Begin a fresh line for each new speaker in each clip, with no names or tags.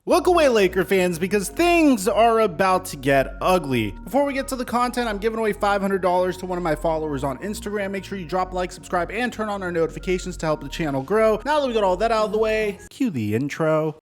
Look away, Laker fans, because things are about to get ugly. Before we get to the content, I'm giving away $500 to one of my followers on Instagram. Make sure you drop a like, subscribe, and turn on our notifications to help the channel grow. Now that we got all that out of the way, cue the intro.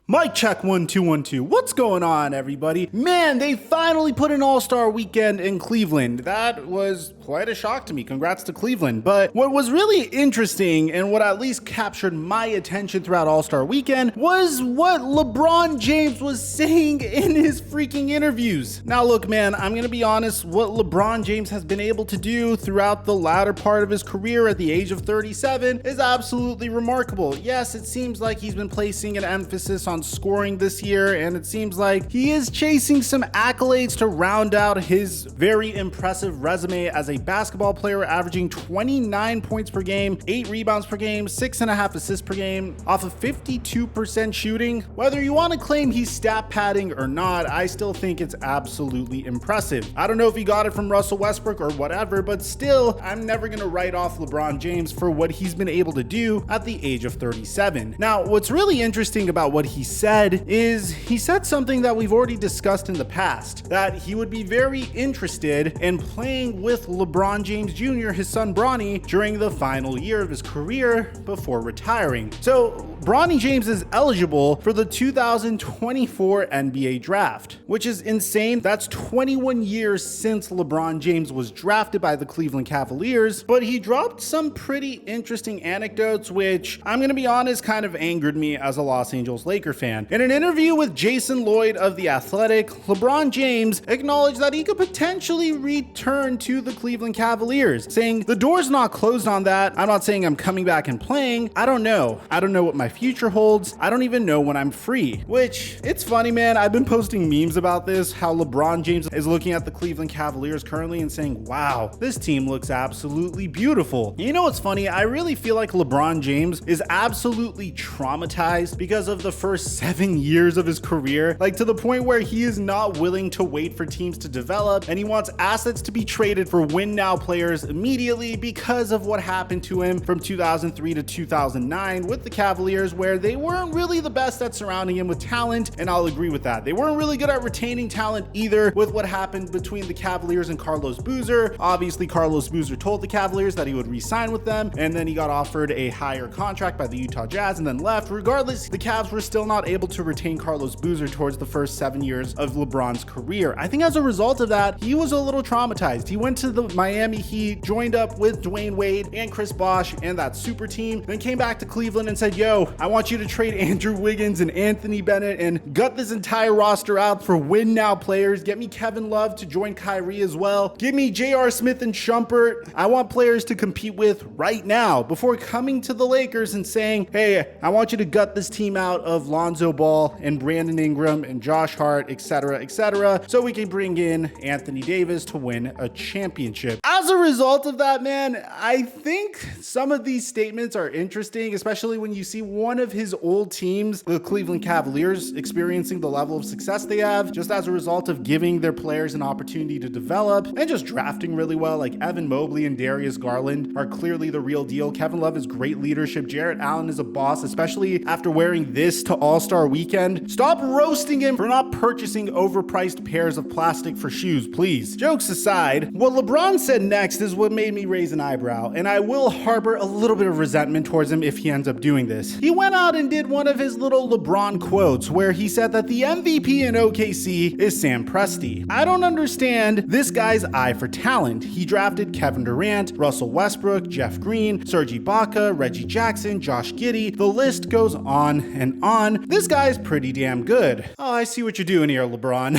Mic check 1 2 1 2. What's going on, everybody? Man, they finally put an All-Star weekend in Cleveland. That was quite a shock to me. Congrats to Cleveland. But what was really interesting and what at least captured my attention throughout All-Star weekend was what LeBron James was saying in his freaking interviews. Now, look, man, I'm going to be honest. What LeBron James has been able to do throughout the latter part of his career at the age of 37 is absolutely remarkable. Yes, it seems like he's been placing an emphasis on scoring this year, and it seems like he is chasing some accolades to round out his very impressive resume as a basketball player, averaging 29 points per game, 8 rebounds per game, 6.5 assists per game, off of 52% shooting. Whether you want to claim he's stat padding or not, I still think it's absolutely impressive. I don't know if he got it from Russell Westbrook or whatever, but still, I'm never going to write off LeBron James for what he's been able to do at the age of 37. Now, what's really interesting about what he said is he said something that we've already discussed in the past, that he would be very interested in playing with LeBron James Jr., his son Bronny, during the final year of his career before retiring. So Bronny James is eligible for the 2024 NBA draft, which is insane. That's 21 years since LeBron James was drafted by the Cleveland Cavaliers, but he dropped some pretty interesting anecdotes, which I'm going to be honest, kind of angered me as a Los Angeles Laker fan. In an interview with Jason Lloyd of The Athletic, LeBron James acknowledged that he could potentially return to the Cleveland Cavaliers, saying, "The door's not closed on that. I'm not saying I'm coming back and playing. I don't know. I don't know what my future holds. I don't even know when I'm free." Which, it's funny, man. I've been posting memes about this, how LeBron James is looking at the Cleveland Cavaliers currently and saying, wow, this team looks absolutely beautiful. You know what's funny? I really feel like LeBron James is absolutely traumatized because of the first 7 years of his career, like to the point where he is not willing to wait for teams to develop, and he wants assets to be traded for win now players immediately because of what happened to him from 2003 to 2009 with the Cavaliers, where they weren't really the best at surrounding him with talent, and I'll agree with that. They weren't really good at retaining talent either with what happened between the Cavaliers and Carlos Boozer. Obviously, Carlos Boozer told the Cavaliers that he would re-sign with them, and then he got offered a higher contract by the Utah Jazz and then left. Regardless, the Cavs were still not able to retain Carlos Boozer towards the first 7 years of LeBron's career. I think as a result of that, he was a little traumatized. He went to the Miami Heat, joined up with Dwayne Wade and Chris Bosh and that super team, then came back to Cleveland and said, yo, I want you to trade Andrew Wiggins and Anthony Bennett and gut this entire roster out for win now players. Get me Kevin Love to join Kyrie as well. Give me J.R. Smith and Shumpert. I want players to compete with right now, before coming to the Lakers and saying, hey, I want you to gut this team out of Lonzo Ball and Brandon Ingram and Josh Hart, etc., so we can bring in Anthony Davis to win a championship. As a result of that, man, I think some of these statements are interesting, especially when you see one of his old teams, the Cleveland Cavaliers, experiencing the level of success they have just as a result of giving their players an opportunity to develop and just drafting really well. Like Evan Mobley and Darius Garland are clearly the real deal. Kevin Love is great leadership. Jarrett Allen is a boss, especially after wearing this to All-Star weekend. Stop roasting him for not purchasing overpriced pairs of plastic for shoes, please. Jokes aside, what LeBron said next is what made me raise an eyebrow, and I will harbor a little bit of resentment towards him if he ends up doing this. He went out and did one of his little LeBron quotes where he said that the MVP in OKC is Sam Presti. I don't understand this guy's eye for talent. He drafted Kevin Durant, Russell Westbrook, Jeff Green, Serge Ibaka, Reggie Jackson, Josh Giddey. The list goes on and on, this guy's pretty damn good. Oh, I see what you're doing here, LeBron.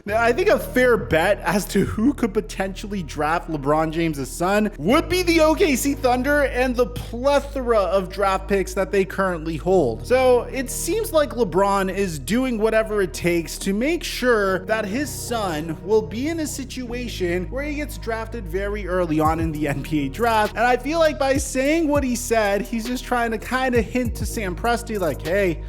I think a fair bet as to who could potentially draft LeBron James' son would be the OKC Thunder and the plethora of draft picks that they currently hold. So it seems like LeBron is doing whatever it takes to make sure that his son will be in a situation where he gets drafted very early on in the NBA draft. And I feel like by saying what he said, he's just trying to kind of hint to Sam Presti like, hey,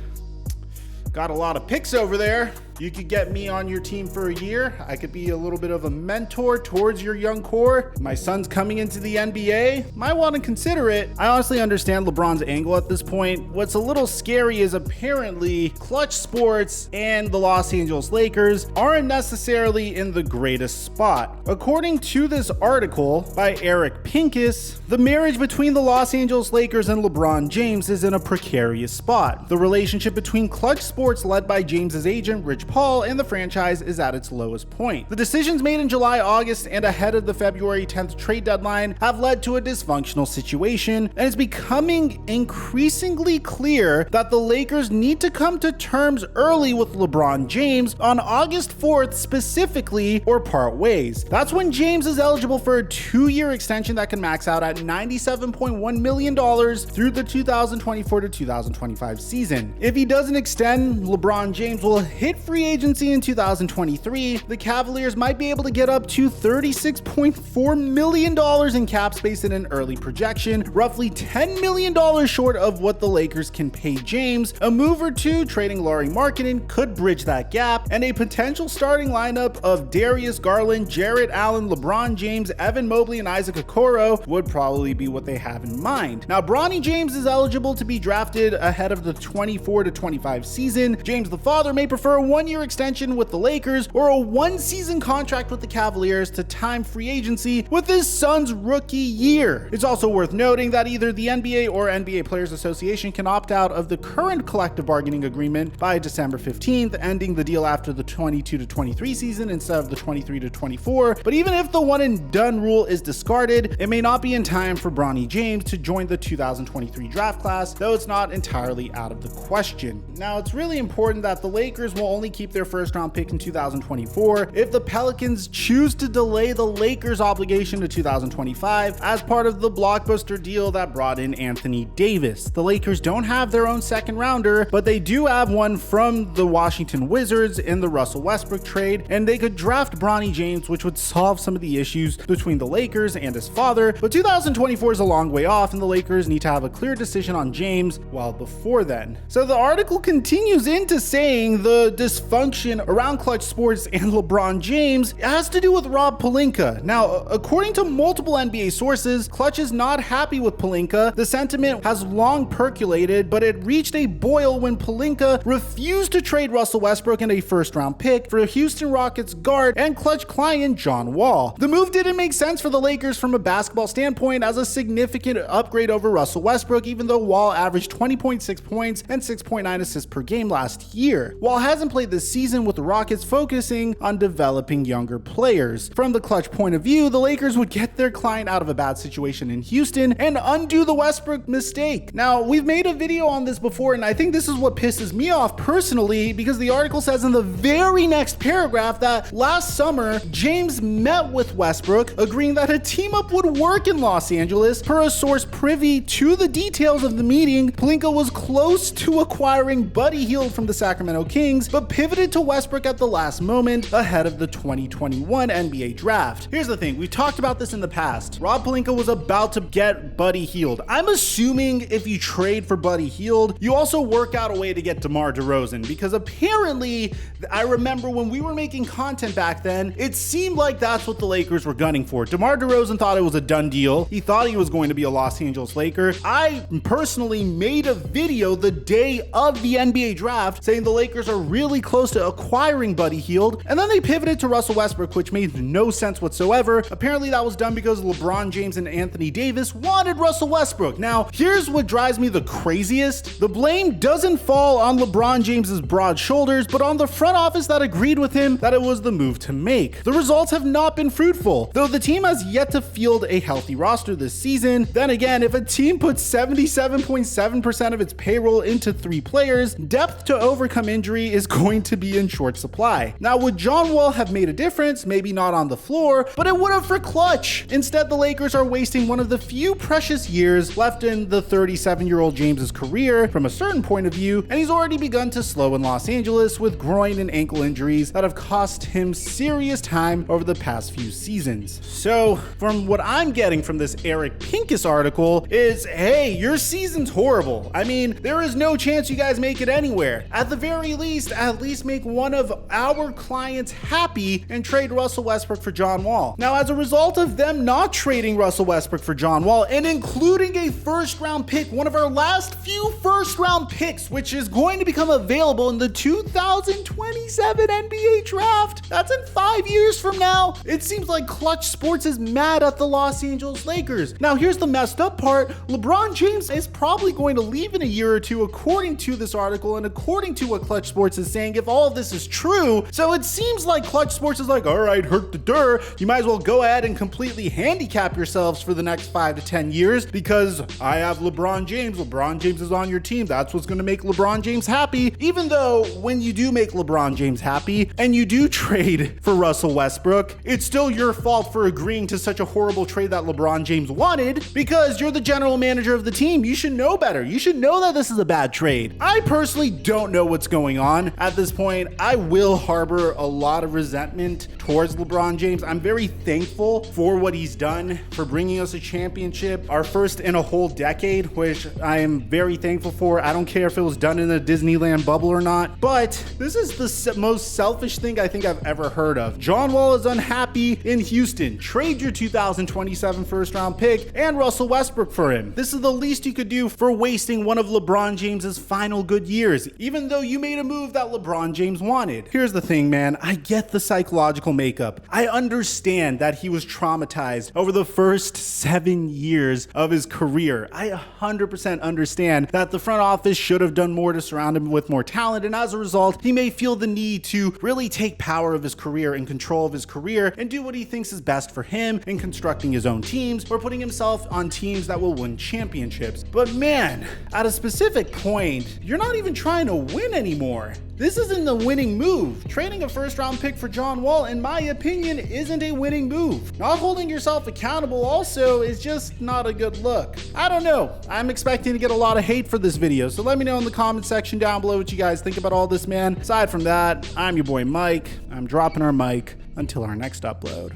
got a lot of picks over there. You could get me on your team for a year. I could be a little bit of a mentor towards your young core. My son's coming into the NBA. Might want to consider it. I honestly understand LeBron's angle at this point. What's a little scary is apparently Klutch Sports and the Los Angeles Lakers aren't necessarily in the greatest spot. According to this article by Eric Pincus, the marriage between the Los Angeles Lakers and LeBron James is in a precarious spot. The relationship between Klutch Sports, led by James's agent, Rich Paul, and the franchise is at its lowest point. The decisions made in July, August, and ahead of the February 10th trade deadline have led to a dysfunctional situation, and it's becoming increasingly clear that the Lakers need to come to terms early with LeBron James on August 4th specifically, or part ways. That's when James is eligible for a 2-year extension that can max out at $97.1 million through the 2024 to 2025 season. If he doesn't extend, LeBron James will hit free agency in 2023. The Cavaliers might be able to get up to $36.4 million in cap space in an early projection, roughly $10 million short of what the Lakers can pay James. A move or two, trading Lauri Markkanen, could bridge that gap, and a potential starting lineup of Darius Garland, Jarrett Allen, LeBron James, Evan Mobley, and Isaac Okoro would probably be what they have in mind. Now, Bronny James is eligible to be drafted ahead of the 24 to 25 season. James the father may prefer a 1-year extension with the Lakers or a 1-season contract with the Cavaliers to time free agency with his son's rookie year. It's also worth noting that either the NBA or NBA Players Association can opt out of the current collective bargaining agreement by December 15th, ending the deal after the 22 to 23 season instead of the 23 to 24. But even if the one and done rule is discarded, it may not be in time for Bronny James to join the 2023 draft class, though it's not entirely out of the question. Now, it's really important that the Lakers will only keep their first round pick in 2024 if the Pelicans choose to delay the Lakers' obligation to 2025 as part of the blockbuster deal that brought in Anthony Davis. The Lakers don't have their own second rounder, but they do have one from the Washington Wizards in the Russell Westbrook trade, and they could draft Bronny James, which would solve some of the issues between the Lakers and his father. But 2024 is a long way off, and the Lakers need to have a clear decision on James well before then. So the article continues into saying the dysfunction around Klutch Sports and LeBron James has to do with Rob Pelinka. Now, according to multiple NBA sources, Klutch is not happy with Pelinka. The sentiment has long percolated, but it reached a boil when Pelinka refused to trade Russell Westbrook and a first-round pick for Houston Rockets guard and Klutch client John Wall. The move didn't make sense for the Lakers from a basketball standpoint as a significant upgrade over Russell Westbrook, even though Wall averaged 20.6 points and 6.9 assists per game last year. Wall hasn't played this season, with the Rockets focusing on developing younger players. From the Klutch point of view, the Lakers would get their client out of a bad situation in Houston and undo the Westbrook mistake. Now, we've made a video on this before, and I think this is what pisses me off personally, because the article says in the very next paragraph that last summer, James met with Westbrook, agreeing that a team up would work in Los Angeles. Per a source privy to the details of the meeting, Pelinka was close to acquiring Buddy Hield from the Sacramento Kings, but pivoted to Westbrook at the last moment ahead of the 2021 NBA draft. Here's the thing, we've talked about this in the past. Rob Pelinka was about to get Buddy Hield. I'm assuming if you trade for Buddy Hield, you also work out a way to get DeMar DeRozan, because apparently, I remember when we were making content back then, it seemed like that's what the Lakers were gunning for. DeMar DeRozan thought it was a done deal. He thought he was going to be a Los Angeles Laker. I personally made a video the day of the NBA draft saying the Lakers are really close to acquiring Buddy Hield, and then they pivoted to Russell Westbrook, which made no sense whatsoever. Apparently that was done because LeBron James and Anthony Davis wanted Russell Westbrook. Now, here's what drives me the craziest. The blame doesn't fall on LeBron James's broad shoulders, but on the front office that agreed with him that it was the move to make. The results have not been fruitful, though the team has yet to field a healthy roster this season. Then again, if a team puts 77.7% of its payroll into 3 players, depth to overcome injury is going to be in short supply. Now, would John Wall have made a difference? Maybe not on the floor, but it would have for Klutch. Instead, the Lakers are wasting one of the few precious years left in the 37-year-old James's career from a certain point of view, and he's already begun to slow in Los Angeles with groin and ankle injuries that have cost him serious time over the past few seasons. So, from what I'm getting from this Eric Pincus article is, hey, your season's horrible. I mean, there is no chance you guys make it anywhere. At the very least, at least make one of our clients happy and trade Russell Westbrook for John Wall. Now, as a result of them not trading Russell Westbrook for John Wall and including a first-round pick, one of our last few first-round picks, which is going to become available in the 2027 NBA draft. That's in 5 years from now. It seems like Klutch Sports is mad at the Los Angeles Lakers. Now, here's the messed up part. LeBron James is probably going to leave in a year or two, according to this article and according to what Klutch Sports is saying, if all of this is true. So it seems like Klutch Sports is like, all right, hurt the dur. You might as well go ahead and completely handicap yourselves for the next 5 to 10 years because I have LeBron James. LeBron James is on your team. That's what's going to make LeBron James happy. Even though when you do make LeBron James happy and you do trade for Russell Westbrook, it's still your fault for agreeing to such a horrible trade that LeBron James wanted because you're the general manager of the team. You should know better. You should know that this is a bad trade. I personally don't know what's going on at this point. I will harbor a lot of resentment towards LeBron James. I'm very thankful for what he's done, for bringing us a championship, our first in a whole decade, which I am very thankful for. I don't care if it was done in a Disneyland bubble or not, but this is the most selfish thing I think I've ever heard of. John Wall is unhappy in Houston. Trade your 2027 first round pick and Russell Westbrook for him. This is the least you could do for wasting one of LeBron James's final good years, even though you made a move that LeBron James wanted. Here's the thing, man. I get the psychological makeup. I understand that he was traumatized over the first 7 years of his career. I 100% understand that the front office should have done more to surround him with more talent, and as a result, he may feel the need to really take power of his career and control of his career and do what he thinks is best for him in constructing his own teams or putting himself on teams that will win championships. But man, at a specific point, you're not even trying to win anymore. This isn't a winning move. Trading a first round pick for John Wall, in my opinion, isn't a winning move. Not holding yourself accountable also is just not a good look. I don't know. I'm expecting to get a lot of hate for this video, so let me know in the comment section down below what you guys think about all this, man. Aside from that, I'm your boy Mike. I'm dropping our mic until our next upload.